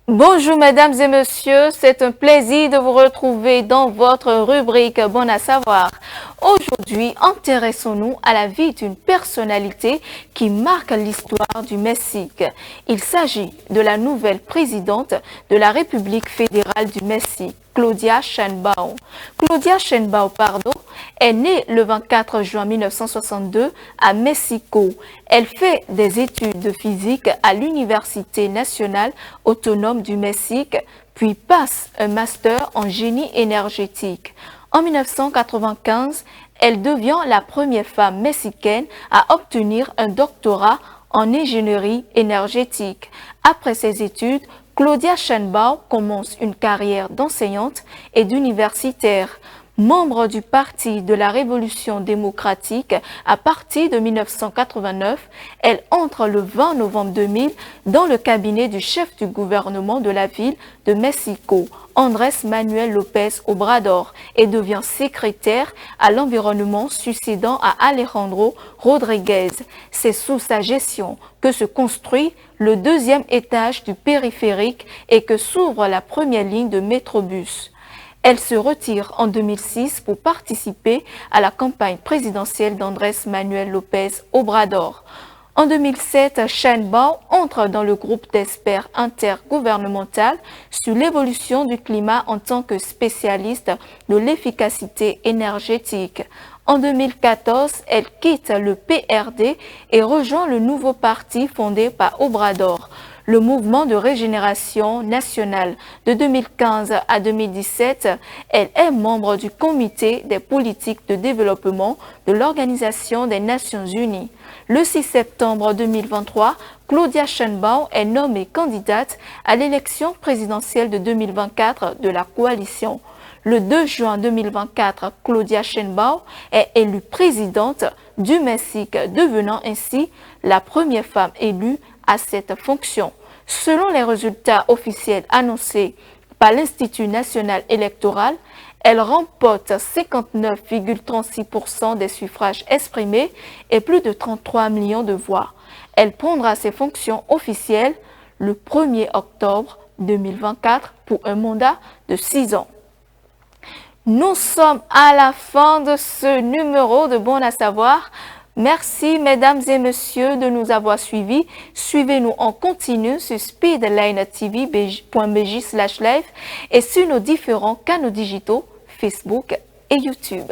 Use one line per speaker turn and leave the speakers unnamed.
Bonjour mesdames et messieurs, c'est un plaisir de vous retrouver dans votre rubrique Bon à savoir. Aujourd'hui, intéressons-nous à la vie d'une personnalité qui marque l'histoire du Mexique. Il s'agit de la nouvelle présidente de la République fédérale du Mexique, Claudia Sheinbaum. Claudia Sheinbaum, est née le 24 juin 1962 à Mexico. Elle fait des études de physique à l'Université nationale autonome du Mexique, puis passe un master en génie énergétique. En 1995, elle devient la première femme mexicaine à obtenir un doctorat en ingénierie énergétique. Après ses études, Claudia Sheinbaum commence une carrière d'enseignante et d'universitaire. Membre du Parti de la Révolution démocratique à partir de 1989, elle entre le 20 novembre 2000 dans le cabinet du chef du gouvernement de la ville de Mexico, Andrés Manuel López Obrador, et devient secrétaire à l'environnement succédant à Alejandro Rodríguez. C'est sous sa gestion que se construit le deuxième étage du périphérique et que s'ouvre la première ligne de métrobus. Elle se retire en 2006 pour participer à la campagne présidentielle d'Andrés Manuel López Obrador. En 2007, Sheinbaum entre dans le groupe d'experts intergouvernemental sur l'évolution du climat en tant que spécialiste de l'efficacité énergétique. En 2014, elle quitte le PRD et rejoint le nouveau parti fondé par Obrador, le mouvement de régénération nationale. De 2015 à 2017, elle est membre du comité des politiques de développement de l'Organisation des Nations Unies. Le 6 septembre 2023, Claudia Sheinbaum est nommée candidate à l'élection présidentielle de 2024 de la coalition. Le 2 juin 2024, Claudia Sheinbaum est élue présidente du Mexique, devenant ainsi la première femme élue à cette fonction. Selon les résultats officiels annoncés par l'Institut national électoral, elle remporte 59,36% des suffrages exprimés et plus de 33 millions de voix. Elle prendra ses fonctions officielles le 1er octobre 2024 pour un mandat de 6 ans. Nous sommes à la fin de ce numéro de Bon à savoir. Merci mesdames et messieurs de nous avoir suivis. Suivez-nous en continu sur speedlinetv.bj/live et sur nos différents canaux digitaux Facebook et YouTube.